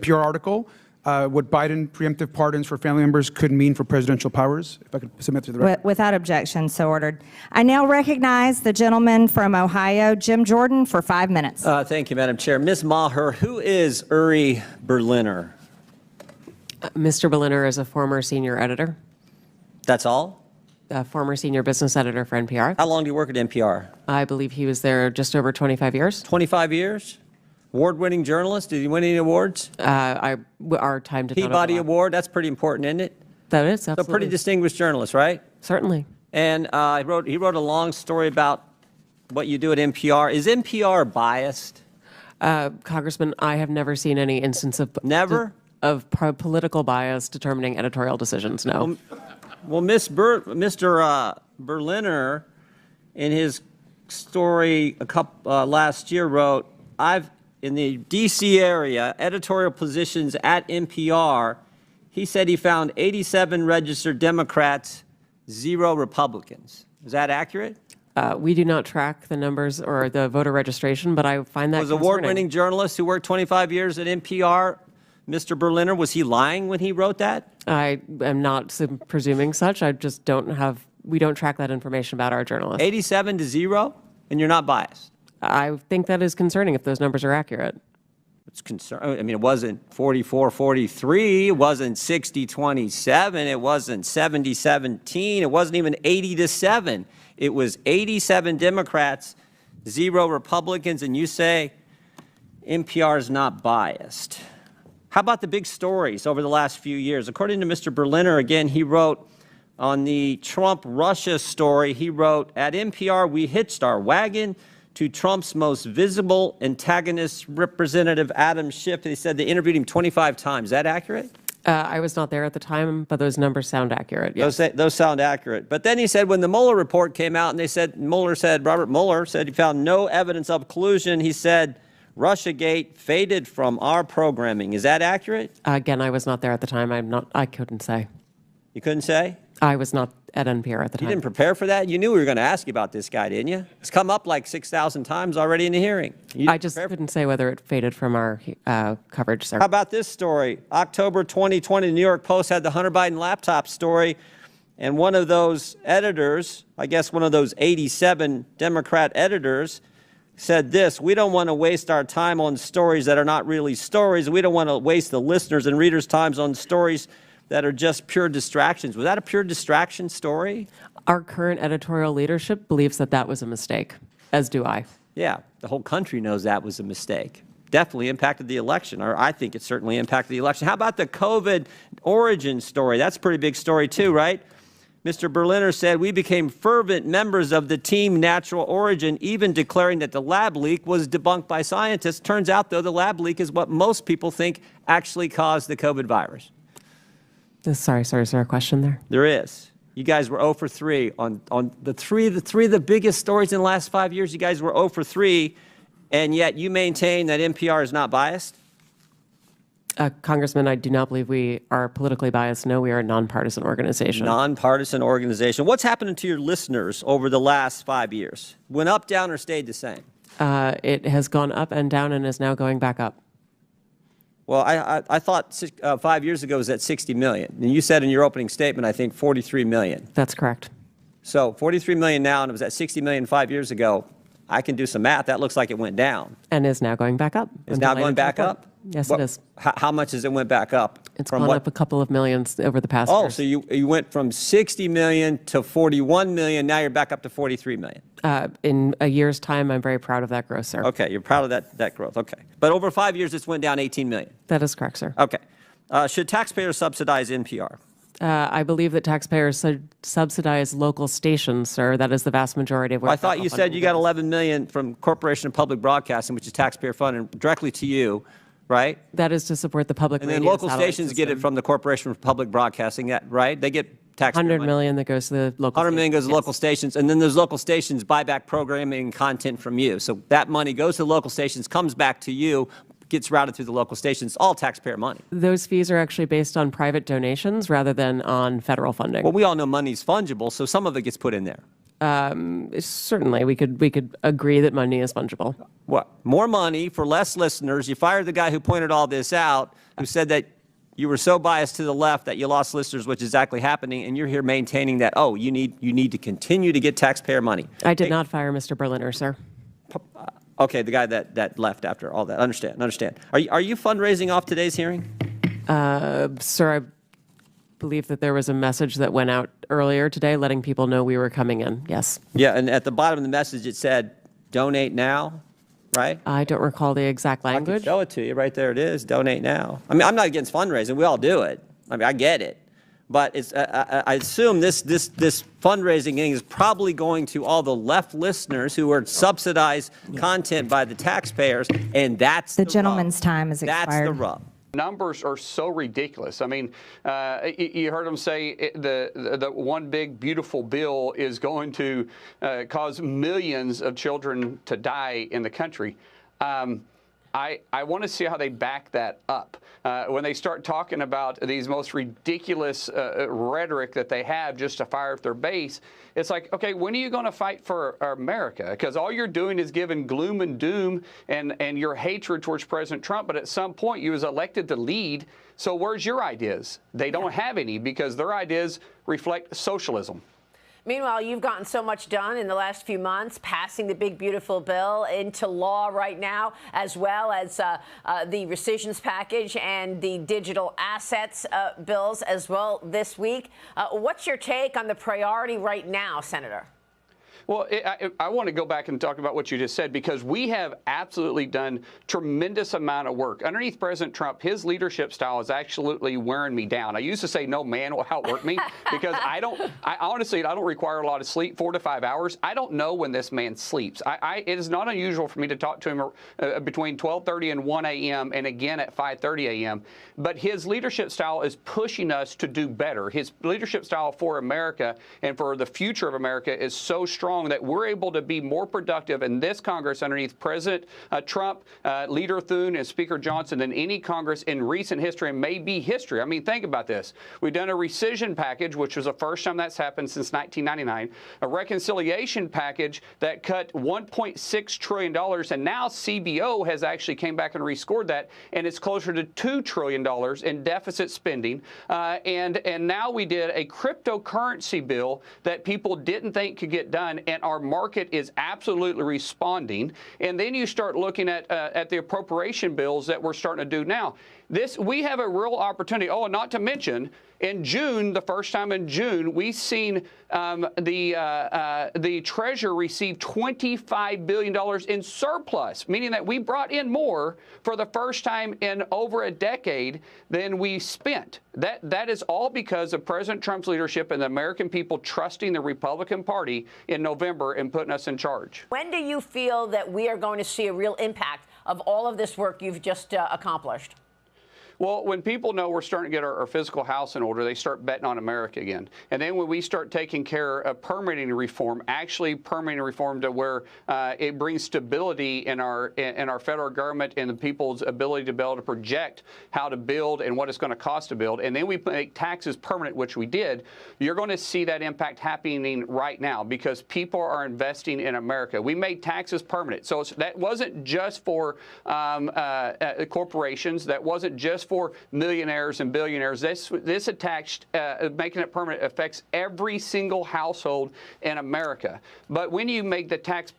NPR article, what Biden preemptive pardons for family members could mean for presidential powers. If I could submit to the record. Without objection, so ordered. I now recognize the gentleman from Ohio, Jim Jordan, for 5 minutes. Thank you, Madam Chair. Ms. Maher, who is Uri Berliner? Mr. Berliner is a former senior editor, That's all? a former senior business editor for NPR. How long do you work at NPR? I believe he was there just over 25 years. 25 years? Award-winning journalist? Did he win any awards? Our time to Peabody Award? That's pretty important, isn't it? That is, So absolutely. pretty distinguished journalist, right? Certainly. And he wrote a long story about what you do at NPR. Is NPR biased? Congressman, I have never seen any instance of Never? Political bias determining editorial decisions. No. Well, Mr. Berliner, in his story last year, wrote, in the D.C. area, editorial positions at NPR, he said he found 87 registered Democrats, 0 Republicans. Is that accurate? We do not track the numbers or the voter registration, but I find that Was concerning. award-winning journalist who worked 25 years at NPR, Mr. Berliner, was he lying when he wrote that? I am not presuming such. I just we don't track that information about our journalists. 87 to 0, and you're not biased? I think that is concerning if those numbers are accurate. It's concern. I mean, it wasn't 44-43. It wasn't 60-27. It wasn't 70-17. It wasn't even 80-7. It was 87 Democrats, 0 Republicans, and you say NPR is not biased. How about the big stories over the last few years? According to Mr. Berliner, again, he wrote on the Trump-Russia story, he wrote, at NPR, we hitched our wagon to Trump's most visible antagonist, Representative Adam Schiff. They said they interviewed him 25 times. Is that accurate? I was not there at the time, but those numbers sound accurate. Yes. Those sound accurate. But then he said when the Mueller report came out and they said, Robert Mueller said he found no evidence of collusion, he said Russiagate faded from our programming. Is that accurate? Again, I was not there at the time. I couldn't say. You couldn't say? I was not at NPR at the time. You didn't prepare for that? You knew we were going to ask you about this guy, didn't you? It's come up like 6,000 times already in the hearing. I just couldn't say whether it faded from our coverage, sir. How about this story? October 2020, the New York Post had the Hunter Biden laptop story, and one of those editors, I guess one of those 87 Democrat editors, said this: we don't want to waste our time on stories that are not really stories. We don't want to waste the listeners' and readers' times on stories that are just pure distractions. Was that a pure distraction story? Our current editorial leadership believes that that was a mistake, as do I. Yeah, the whole country knows that was a mistake. Definitely impacted the election, or I think it certainly impacted the election. How about the COVID origin story? That's a pretty big story too, right? Mr. Berliner said, we became fervent members of the team Natural Origin, even declaring that the lab leak was debunked by scientists. Turns out, though, the lab leak is what most people think actually caused the COVID virus. Sorry, is there a question there? There is. You guys were 0 for 3 on the three of the biggest stories in the last 5 years. You guys were 0 for 3, and yet you maintain that NPR is not biased? Congressman, I do not believe we are politically biased. No, we are a nonpartisan organization. Nonpartisan organization. What's happening to your listeners over the last 5 years? Went up, down, or stayed the same? It has gone up and down and is now going back up. Well, I thought 5 years ago it was at 60 million. And you said in your opening statement, I think 43 million. That's correct. So 43 million now, and it was at 60 million 5 years ago. I can do some math. That looks like it went down. And is now going back up. It's now going back up? Yes, it is. How much has it went back up? It's gone up a couple of millions over the past years. So you went from 60 million to 41 million. Now you're back up to 43 million. In a year's time, I'm very proud of that growth, sir. Okay, you're proud of that growth. Okay. But over 5 years, it's went down 18 million. That is correct, sir. Okay. Should taxpayers subsidize NPR? I believe that taxpayers subsidize local stations, sir. That is the vast majority of what I thought you said you got 11 million from Corporation of Public Broadcasting, which is taxpayer funded directly to you, right? That is to support the public radio and then local satellite stations system. get it from the Corporation of Public Broadcasting, right? They get taxpayer money. 100 million that goes to the local 100 million goes to local stations, and then those local stations buy back programming and content from you. So that money goes to the local stations, comes back to you, gets routed through the local stations, all taxpayer money. Those fees are actually based on private donations rather than on federal funding. Well, we all know money's fungible, so some of it gets put in there. Certainly, we could agree that money is fungible. What? More money for less listeners. You fired the guy who pointed all this out, who said that you were so biased to the left that you lost listeners, which is exactly happening, and you're here maintaining that, oh, you need to continue to get taxpayer money. I did not fire Mr. Berliner, sir. Okay, the guy that left after all that. Understand. Are you fundraising off today's hearing? Sir, I believe that there was a message that went out earlier today letting people know we were coming in. Yes. Yeah, and at the bottom of the message it said, donate now, right? I don't recall the exact I can language. show it to you. Right there it is. Donate now. I mean, I'm not against fundraising. We all do it. I mean, I get it. But it's, I assume this fundraising thing is probably going to all the left listeners who are subsidized content by the taxpayers, and that's the gentleman's rub. time is expired. That's the rub. Numbers are so ridiculous. I mean, you heard them say the one big beautiful bill is going to cause millions of children to die in the country. I want to see how they back that up. When they start talking about these most ridiculous rhetoric that they have just to fire up their base, it's like, okay, when are you going to fight for America? Because all you're doing is giving gloom and doom and your hatred towards President Trump. But at some point, you was elected to lead. So where's your ideas? They don't have any because their ideas reflect socialism. Meanwhile, you've gotten so much done in the last few months, passing the big, beautiful bill into law right now, as well as the rescissions package and the digital assets bills as well this week. What's your take on the priority right now, Senator? Well, I want to go back and talk about what you just said, because we have absolutely done tremendous amount of work. Underneath President Trump, his leadership style is absolutely wearing me down. I used to say no man will outwork me because I honestly don't require a lot of sleep, 4 to 5 hours. I don't know when this man sleeps. It is not unusual for me to talk to him between 12:30 and 1 a.m. and again at 5:30 a.m. But his leadership style is pushing us to do better. His leadership style for America and for the future of America is so strong that we're able to be more productive in this Congress underneath President Trump, Leader Thune, and Speaker Johnson than any Congress in recent history and may be history. I mean, think about this. We've done a rescission package, which was the first time that's happened since 1999, a reconciliation package that cut $1.6 trillion, and now CBO has actually came back and rescored that, and it's closer to $2 trillion in deficit spending. And now we did a cryptocurrency bill that people didn't think could get done, and our market is absolutely responding. And then you start looking at the appropriation bills that we're starting to do now. We have a real opportunity. Oh, and not to mention, in June, the first time in June, we've seen the Treasury receive $25 billion in surplus, meaning that we brought in more for the first time in over a decade than we spent. That is all because of President Trump's leadership and the American people trusting the Republican Party in November and putting us in charge. When do you feel that we are going to see a real impact of all of this work you've just accomplished? Well, when people know we're starting to get our physical house in order, they start betting on America again. And then when we start taking care of permitting reform, actually permitting reform to where it brings stability in our federal government and the people's ability to be able to project how to build and what it's going to cost to build, and then we make taxes permanent, which we did, you're going to see that impact happening right now because people are investing in America. We made taxes permanent. So that wasn't just for corporations. That wasn't just for millionaires and billionaires. This attached, making it permanent affects every single household in America. But when you make the tax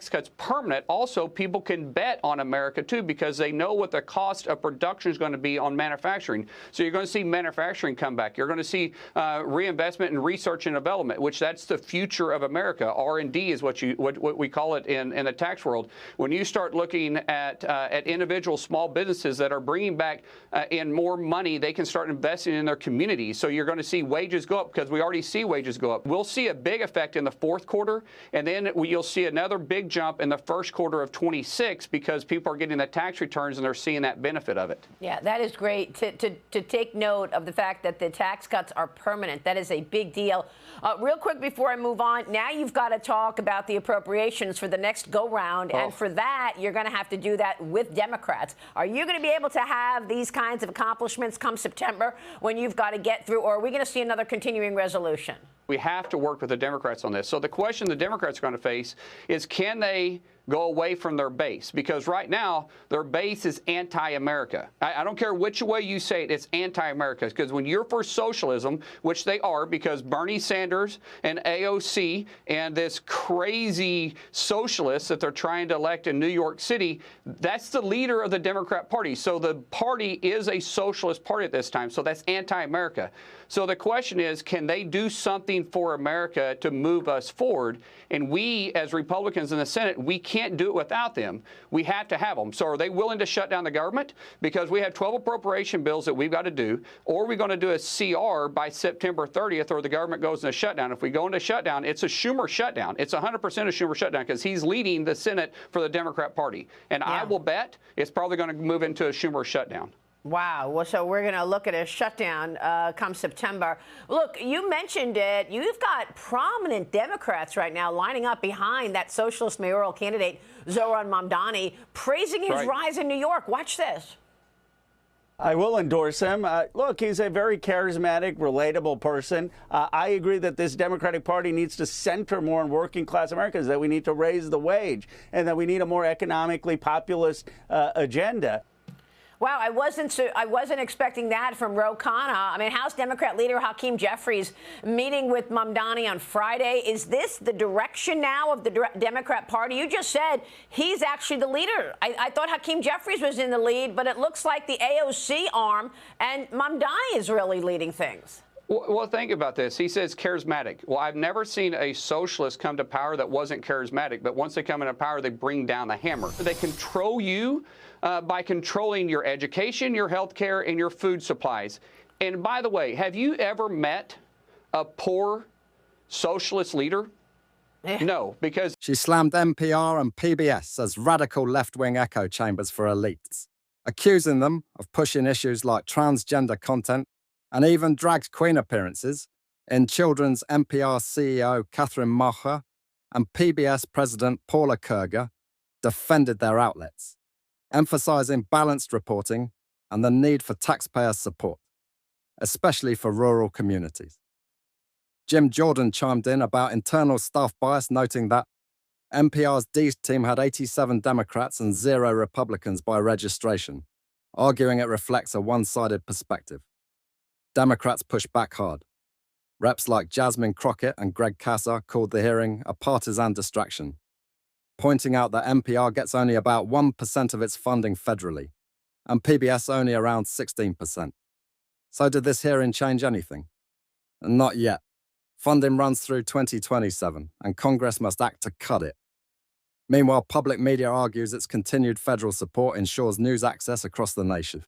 cuts permanent, also people can bet on America too because they know what the cost of production is going to be on manufacturing. So you're going to see manufacturing come back. You're going to see reinvestment in research and development, which that's the future of America. R&D is what we call it in the tax world. When you start looking at individual small businesses that are bringing back in more money, they can start investing in their communities. So you're going to see wages go up because we already see wages go up. We'll see a big effect in the fourth quarter, and then you'll see another big jump in the first quarter of 26 because people are getting the tax returns and they're seeing that benefit of it. Yeah, that is great to take note of the fact that the tax cuts are permanent. That is a big deal. Real quick before I move on, now you've got to talk about the appropriations for the next go-round, and for that, you're going to have to do that with Democrats. Are you going to be able to have have these kinds of accomplishments come September when you've got to get through, or are we going to see another continuing resolution? We have to work with the Democrats on this. So the question the Democrats are going to face is, can they go away from their base? Because right now, their base is anti-America. I don't care which way you say it, it's anti-America. Because when you're for socialism, which they are, because Bernie Sanders and AOC and this crazy socialist that they're trying to elect in New York City, that's the leader of the Democrat Party. So the party is a socialist party at this time. So that's anti-America. So the question is, can they do something for America to move us forward? And we, as Republicans in the Senate, we can't do it without them. We have to have them. So are they willing to shut down the government? Because we have 12 appropriation bills that we've got to do, or are we going to do a CR by September 30th, or the government goes into shutdown? If we go into shutdown, it's a Schumer shutdown. It's 100% a Schumer shutdown because he's leading the Senate for the Democrat Party. And I will bet it's probably going to move into a Schumer shutdown. Wow. Well, so we're going to look at a shutdown come September. Look, you mentioned it. You've got prominent Democrats right now lining up behind that socialist mayoral candidate, Zohran Mamdani, praising his rise in New York. Watch this. I will endorse him. Look, he's a very charismatic, relatable person. I agree that this Democratic Party needs to center more on working class Americans, that we need to raise the wage, and that we need a more economically populist agenda. Wow, I wasn't expecting that from Ro Khanna. I mean, House Democrat leader Hakeem Jeffries meeting with Mamdani on Friday. Is this the direction now of the Democrat Party? You just said he's actually the leader. I thought Hakeem Jeffries was in the lead, but it looks like the AOC arm and Mamdani is really leading things. Well, think about this. He says charismatic. Well, I've never seen a socialist come to power that wasn't charismatic, but once they come into power, they bring down the hammer. They control you by controlling your education, your health care, and your food supplies. And by the way, have you ever met a poor socialist leader? No, because she slammed NPR and PBS as radical left-wing echo chambers for elites, accusing them of pushing issues like transgender content, and even dragged Queen appearances in children's NPR CEO Catherine Mocher and PBS President Paula Kerger defended their outlets, emphasizing balanced reporting and the need for taxpayer support, especially for rural communities. Jim Jordan chimed in about internal staff bias, noting that NPR's D team had 87 Democrats and 0 Republicans by registration, arguing it reflects a one-sided perspective. Democrats pushed back hard. Reps like Jasmine Crockett and Greg Kasser called the hearing a partisan distraction, pointing out that NPR gets only about 1% of its funding federally, and PBS only around 16%. So did this hearing change anything? Not yet. Funding runs through 2027, and Congress must act to cut it. Meanwhile, public media argues its continued federal support ensures news access across the nation.